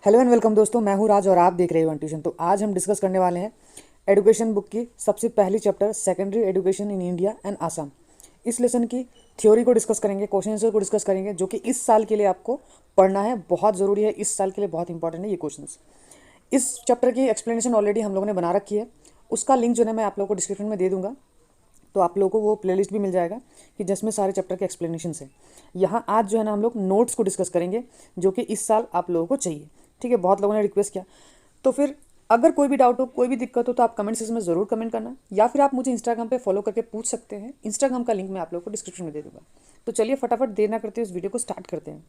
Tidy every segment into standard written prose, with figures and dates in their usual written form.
Hello and welcome दोस्तों, मैं हूँ राज और आप देख रहे हो ट्यूशन। तो आज हम डिस्कस करने वाले हैं एजुकेशन बुक की सबसे पहली chapter secondary education in India and Assam. इस लेसन की थ्योरी को डिस्कस करेंगे, क्वेश्चन आंसर को डिस्कस करेंगे, जो कि इस साल के लिए आपको पढ़ना है, बहुत ज़रूरी है, इस साल के लिए बहुत इंपॉर्टेंट है ये क्वेश्चंस। इस चैप्टर की एक्सप्लेनेशन ऑलरेडी हम लोगों ने बना रखी है, उसका लिंक जो है मैं आप लोगों को डिस्क्रिप्शन में दे दूंगा। तो आप लोगों को वो प्लेलिस्ट भी मिल जाएगा कि जिसमें सारे चैप्टर के एक्सप्लेनेशन है। यहाँ आज जो है ना हम लोग नोट्स को डिस्कस करेंगे, जो कि इस साल आप लोगों को चाहिए। ठीक है, बहुत लोगों ने रिक्वेस्ट किया, तो फिर अगर कोई भी डाउट हो, कोई भी दिक्कत हो, तो आप कमेंट सेक्शन में ज़रूर कमेंट करना, या फिर आप मुझे इंस्टाग्राम पे फॉलो करके पूछ सकते हैं। इंस्टाग्राम का लिंक मैं आप लोगों को डिस्क्रिप्शन में दे दूँगा। तो चलिए फटाफट देर ना करते हुए इस वीडियो को स्टार्ट करते हैं।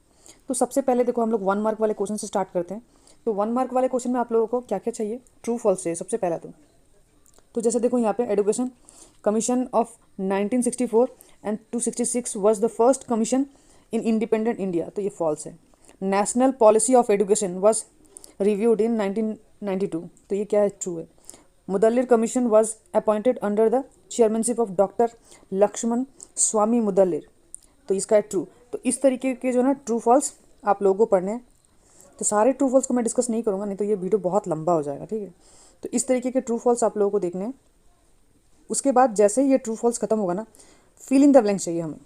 तो सबसे पहले देखो, हम लोग 1 मार्क वाले क्वेश्चन से स्टार्ट करते हैं। तो 1 मार्क वाले क्वेश्चन में आप लोगों को क्या क्या चाहिए, ट्रू फॉल्स चाहिए सबसे पहला। तो जैसे देखो यहाँ पे education commission of 1964 and 266 was the first commission in independent India, तो ये फॉल्स है। National policy of education was reviewed in 1992, तो ये क्या है, ट्रू है। Mudaliar commission was appointed under the chairmanship of doctor Lakshmanaswami Mudaliar, तो इसका है ट्रू। तो इस तरीके के जो ना ट्रू फॉल्स आप लोगों को पढ़ने हैं। तो सारे ट्रू फॉल्स को मैं डिस्कस नहीं करूँगा, नहीं तो ये वीडियो बहुत लंबा हो जाएगा। ठीक है, तो इस तरीके के ट्रू फॉल्स आप लोगों को देखने हैं। उसके बाद जैसे ही ये ट्रू फॉल्स खत्म होगा ना, फिल इन द ब्लैंक्स चाहिए हमें।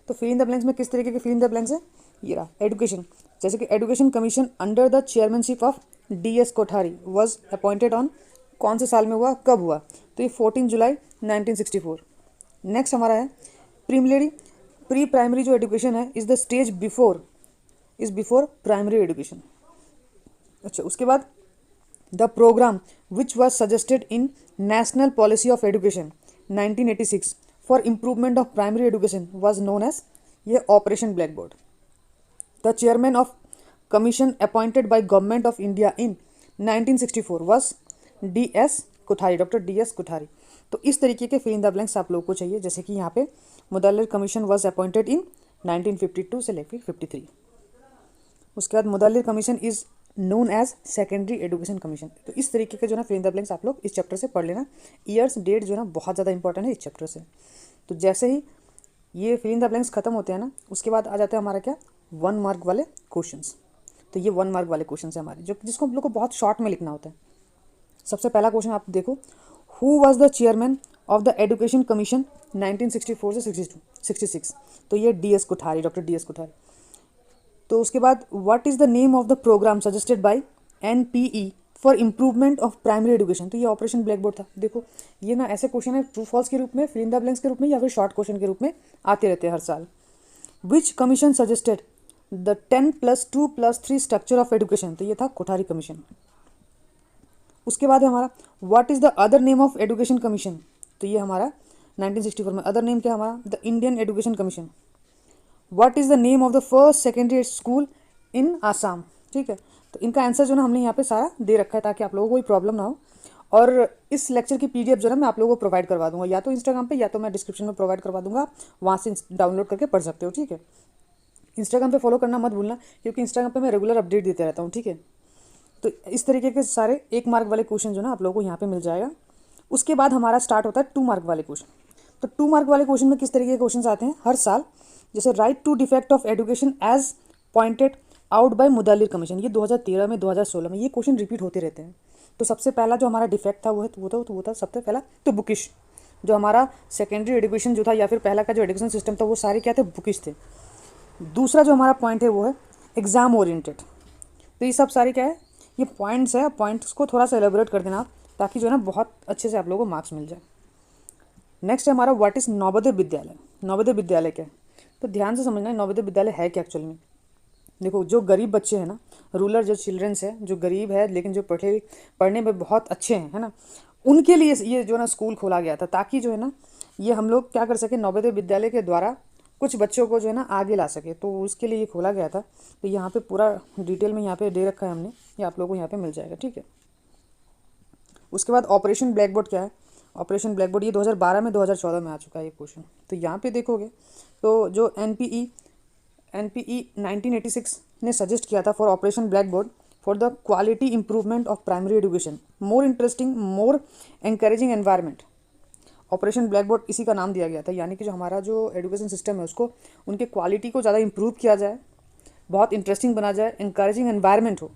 तो फिल इन द ब्लैंक्स में किस तरीके के फिल इन द ब्लैंक्स है, ये रहा एजुकेशन। जैसे कि education commission under the chairmanship of DS Kothari was appointed on, कौन से साल में हुआ, कब हुआ, तो ये 14 जुलाई 1964। नेक्स्ट हमारा है प्रीमिलरी, प्री प्राइमरी जो एजुकेशन है is the stage before primary education. अच्छा, उसके बाद the program which was suggested in national policy of education 1986 for improvement of primary education was known as, ये operation blackboard. The chairman of commission appointed by government of India in 1964 was DS Kothari, doctor DS Kothari. तो इस तरीके के fill in the blanks आप लोगों को चाहिए। जैसे कि यहाँ पे Mudaliar commission was appointed in 1952 से लेकर 53। उसके बाद Mudaliar commission is known as secondary education commission. तो इस तरीके के जो ना फिल इन द ब्लैंक्स आप लोग इस चैप्टर से पढ़ लेना। ईयर्स डेट जो ना बहुत ज़्यादा इंपॉर्टेंट है इस चैप्टर से। तो जैसे ही ये फिल इन द ब्लैंक्स खत्म होते हैं ना, उसके बाद आ जाते हैं हमारा क्या, 1 मार्क वाले क्वेश्चंस। तो ये 1 मार्क वाले क्वेश्चन है हमारे, जो जिसको हम लोग को बहुत शॉर्ट में लिखना होता है। सबसे पहला क्वेश्चन आप देखो, who was the chairman of the education commission 1964 से 66, तो ये DS Kothari, doctor DS Kothari. तो उसके बाद what is the name of the program suggested by NPE for improvement of primary education, तो ये ऑपरेशन ब्लैक बोर्ड था। देखो ये ना ऐसे क्वेश्चन है ट्रू फॉल्स के रूप में, फिल इन द ब्लैंक्स के रूप में, या फिर शॉर्ट क्वेश्चन के रूप में आते रहते हैं हर साल। Which commission suggested the 10+2+3 structure of education, तो ये था कोठारी कमीशन। उसके बाद है हमारा what is the other name of education commission, तो ये हमारा 1964 में अदर नेम क्या हमारा, the Indian education commission. What is the name of the first secondary school in Assam. ठीक है, तो इनका आंसर जो ना हमने यहाँ पे सारा दे रखा है, ताकि आप लोगों को कोई प्रॉब्लम ना हो। और इस लेक्चर की PDF जो है मैं आप लोगों को प्रोवाइड करवा दूंगा, या तो इंस्टाग्राम पे, या तो मैं डिस्क्रिप्शन में प्रोवाइड करवा दूंगा, वहाँ से डाउनलोड करके पढ़ सकते हो। ठीक है, इंस्टाग्राम पे फॉलो करना मत भूलना, क्योंकि इंस्टाग्राम पे मैं रेगुलर अपडेट देते रहता हूँ। ठीक है, तो इस तरीके के सारे 1 मार्क वाले क्वेश्चन जो ना आप लोगों को यहाँ पे मिल जाएगा। उसके बाद हमारा स्टार्ट होता है 2 मार्क वाले क्वेश्चन। तो 2 मार्क वाले क्वेश्चन में किस तरीके के क्वेश्चन आते हैं हर साल, जैसे write two defect of education as pointed out by Mudaliar commission, ये 2013 में, 2016 में ये क्वेश्चन रिपीट होते रहते हैं। तो सबसे पहला जो हमारा डिफेक्ट था वो था सबसे पहला तो बुकिश। जो हमारा सेकेंडरी एजुकेशन जो था, या फिर पहला का जो एजुकेशन सिस्टम था, वो सारे क्या थे, बुकिश थे। दूसरा जो हमारा पॉइंट है वो है एग्जाम ओरिएंटेड। तो ये सब सारे क्या है, ये पॉइंट्स है, पॉइंट्स को थोड़ा सा एलेबोरेट कर देना आप, ताकि जो है ना बहुत अच्छे से आप लोगों को मार्क्स मिल जाए। नेक्स्ट है हमारा व्हाट इज़ नवोदय विद्यालय। नवोदय विद्यालय क्या है, तो ध्यान से समझना है नवोदय विद्यालय है क्या एक्चुअली में। देखो जो गरीब बच्चे हैं ना, रूरल जो चिल्ड्रंस है, जो गरीब है लेकिन जो पढ़ने में बहुत अच्छे हैं, है ना, उनके लिए ये जो ना स्कूल खोला गया था, ताकि जो है ना ये हम लोग क्या कर सके, नवोदय विद्यालय के द्वारा कुछ बच्चों को जो है ना आगे ला सके। तो उसके लिए ये खोला गया था। तो यहाँ पे पूरा डिटेल में यहाँ पे दे रखा है हमने, ये आप लोगों को यहाँ पे मिल जाएगा। ठीक है, उसके बाद ऑपरेशन ब्लैक बोर्ड क्या है, ऑपरेशन ब्लैक बोर्ड ये 2012 में, 2014 में आ चुका है ये क्वेश्चन। तो यहाँ पे देखोगे तो जो NPE 1986 ने सजेस्ट किया था for operation black board for the quality improvement of primary education, more interesting, more encouraging environment. Operation black board इसी का नाम दिया गया था, यानी कि जो हमारा जो एजुकेशन सिस्टम है उसको, उनके क्वालिटी को ज़्यादा इंप्रूव किया जाए, बहुत इंटरेस्टिंग बना जाए, इंकरेजिंग एनवायरनमेंट हो।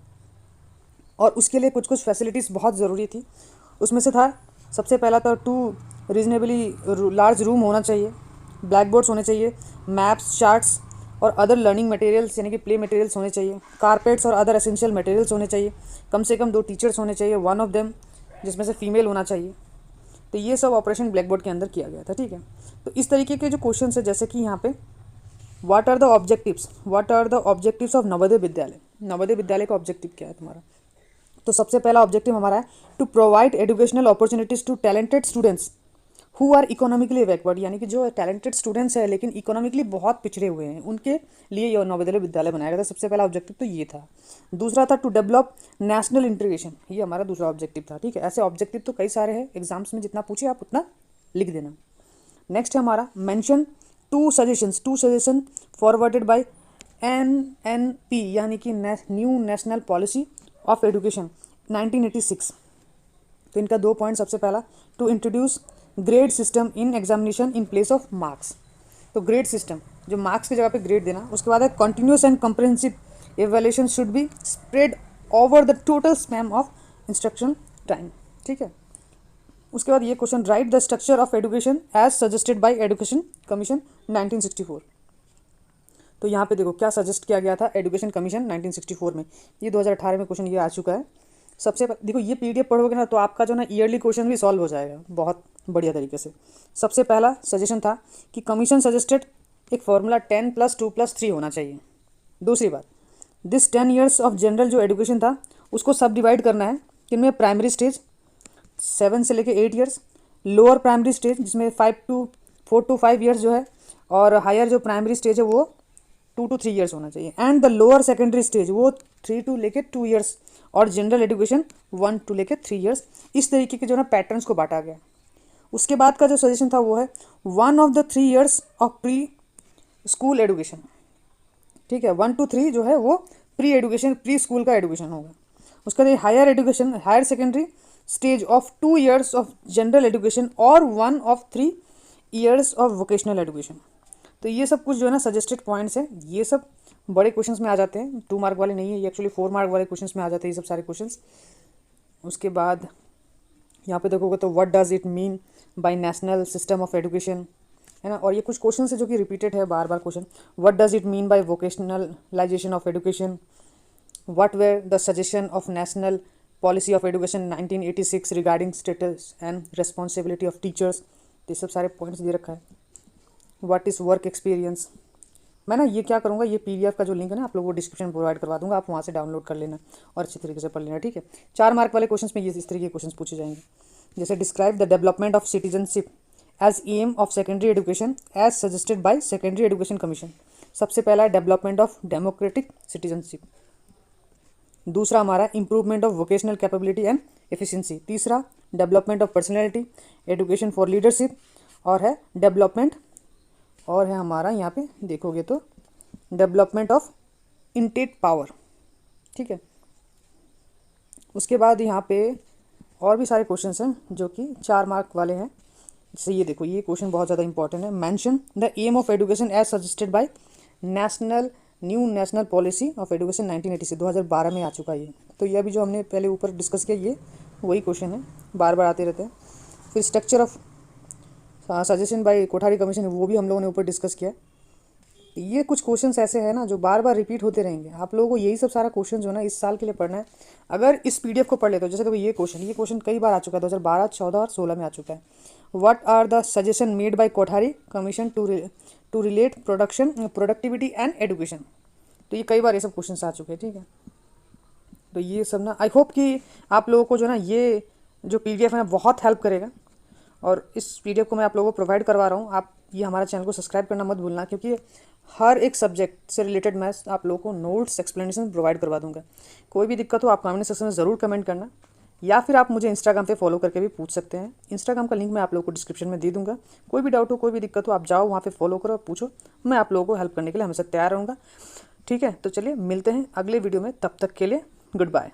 और उसके लिए कुछ कुछ फैसिलिटीज़ बहुत ज़रूरी थी। उसमें से था सबसे पहला तो 2 रीजनेबली लार्ज रूम होना चाहिए, ब्लैक बोर्ड्स होने चाहिए, मैप्स, चार्ट्स और अदर लर्निंग मटेरियल्स यानी कि प्ले मटेरियल्स होने चाहिए, कारपेट्स और अदर एसेंशियल मटेरियल्स होने चाहिए, कम से कम 2 टीचर्स होने चाहिए, वन ऑफ देम जिसमें से फीमेल होना चाहिए। तो ये सब ऑपरेशन ब्लैक बोर्ड के अंदर किया गया था, ठीक है। तो इस तरीके के जो क्वेश्चन है, जैसे कि यहाँ पे what are the objectives of Navodaya Vidyalaya. Navodaya विद्यालय का ऑब्जेक्टिव क्या है तुम्हारा? तो सबसे पहला ऑब्जेक्टिव हमारा है to provide educational opportunities to talented students who are economically backward, यानी कि जो टैलेंटेड स्टूडेंट्स हैं लेकिन इकोनॉमिकली बहुत पिछड़े हुए हैं, उनके लिए यह नवोदय विद्यालय बनाया गया था। सबसे पहला ऑब्जेक्टिव तो ये था। दूसरा था टू डेवलप नेशनल इंटीग्रेशन, ये हमारा दूसरा ऑब्जेक्टिव था, ठीक है। ऐसे ऑब्जेक्टिव तो कई सारे हैं, एग्जाम्स में जितना पूछे आप उतना लिख देना। नेक्स्ट है हमारा mention 2 suggestion forwarded by NNP यानी कि new national policy of education 1986। तो इनका 2 पॉइंट, सबसे पहला to introduce grade system in examination in place of marks. तो ग्रेड सिस्टम, जो मार्क्स की जगह पे ग्रेड देना। उसके बाद है continuous and comprehensive evaluation should be spread over the total span of instruction time, ठीक है। उसके बाद ये question, write the structure of education as suggested by education commission 1964। तो यहाँ पे देखो क्या सजेस्ट किया गया था एजुकेशन कमीशन 1964 में। ये 2018 में क्वेश्चन ये आ चुका है। सबसे देखो ये PDF पढ़ोगे ना तो आपका जो ना ईयरली क्वेश्चन भी सॉल्व हो जाएगा बहुत बढ़िया तरीके से। सबसे पहला सजेशन था कि कमीशन सजेस्टेड एक फॉर्मूला 10 + 2 + 3 होना चाहिए। दूसरी बात, दिस 10 ईयर्स ऑफ जनरल जो एजुकेशन था उसको सब डिवाइड करना है किनमें, प्राइमरी स्टेज 7 से लेके 8 ईयर्स, लोअर प्राइमरी स्टेज जिसमें 4 to 5 ईयर्स जो है, और हायर जो प्राइमरी स्टेज है वो 2 to 3 ईयर्स होना चाहिए, and the lower secondary stage वो 3 to लेके 2 ईयर्स, और जनरल एजुकेशन 1 to लेके 3 ईयर्स। इस तरीके के जो ना पैटर्न्स को बांटा गया। उसके बाद का जो सजेशन था वो है 1 of the 3 years of pre school education, ठीक है। 1 to 3 जो है वो प्री स्कूल का एजुकेशन होगा। उसके बाद higher education, higher secondary stage of 2 years of general education और 1 of 3 years of vocational education. तो ये सब कुछ जो है ना सजेस्टेड पॉइंट्स हैं। ये सब बड़े क्वेश्चंस में आ जाते हैं, 2 मार्क वाले नहीं है, ये एक्चुअली 4 मार्क वाले क्वेश्चंस में आ जाते हैं ये सब सारे क्वेश्चंस। उसके बाद यहाँ पे देखोगे तो what does it mean bye national system of education, है ना। और ये कुछ क्वेश्चन है जो कि रिपीटेड है बार बार question. What does it mean by vocationalization of education, what were the suggestion of national policy of education 1986 regarding status and responsibility of teachers. ये सब सारे पॉइंट्स दे रखा है। What is work experience. मैं ना ये क्या करूँगा, ये PDF का जो लिंक है ना आप लोगों को डिस्क्रिप्शन प्रोवाइड करवा दूंगा, आप वहाँ से डाउनलोड कर लेना और अच्छी तरीके से पढ़ लेना, ठीक है। 4 मार्क वाले क्वेश्चंस में ये इस तरीके के क्वेश्चंस पूछे जाएंगे, जैसे describe the development of citizenship as aim of secondary education as suggested by secondary education commission. सबसे पहला है डेवलपमेंट ऑफ डेमोक्रेटिक सिटीजनशिप। दूसरा हमारा improvement of vocational capability and efficiency. तीसरा development of personality, education for leadership, और है development, और है हमारा यहाँ पे देखोगे तो डेवलपमेंट ऑफ इंटेट पावर, ठीक है। उसके बाद यहाँ पे और भी सारे क्वेश्चंस हैं जो कि 4 मार्क वाले हैं। जैसे ये देखो, ये क्वेश्चन बहुत ज़्यादा इंपॉर्टेंट है। Mention the aim of education as suggested by new national policy of education 1986, 2012 में आ चुका है ये। तो ये अभी जो हमने पहले ऊपर डिस्कस किया ये वही क्वेश्चन है, बार बार आते रहते हैं। फिर structure of suggestion by Kothari commission, वो भी हम लोगों ने ऊपर डिस्कस किया। ये कुछ क्वेश्चंस ऐसे हैं ना जो बार बार रिपीट होते रहेंगे। आप लोगों को यही सब सारा क्वेश्चन जो है ना इस साल के लिए पढ़ना है। अगर इस PDF को पढ़ लेते हो, जैसे कि ये क्वेश्चन कई बार आ चुका है, 2012, 14 और 16 में आ चुका है। What are the suggestion made by Kothari commission to relate productivity and education. तो ये कई बार ये सब क्वेश्चन आ चुके हैं, ठीक है। तो ये सब ना आई होप कि आप लोगों को जो ना ये जो PDF है बहुत हेल्प करेगा, और इस PDF को मैं आप लोगों को प्रोवाइड करवा रहा हूँ। आप ये हमारा चैनल को सब्सक्राइब करना मत भूलना, क्योंकि हर एक सब्जेक्ट से रिलेटेड मैं आप लोगों को नोट्स एक्सप्लेनेशन प्रोवाइड करवा दूंगा। कोई भी दिक्कत हो आप कमेंट सेक्शन में ज़रूर कमेंट करना, या फिर आप मुझे इंस्टाग्राम पे फॉलो करके भी पूछ सकते हैं। इंस्टाग्राम का लिंक मैं आप लोगों को डिस्क्रिप्शन में दे दूंगा। कोई भी डाउट हो, कोई भी दिक्कत हो, आप जाओ वहाँ पे फॉलो करो, पूछो, मैं आप लोगों को हेल्प करने के लिए हमेशा तैयार रहूँगा, ठीक है। तो चलिए मिलते हैं अगले वीडियो में, तब तक के लिए गुड बाय।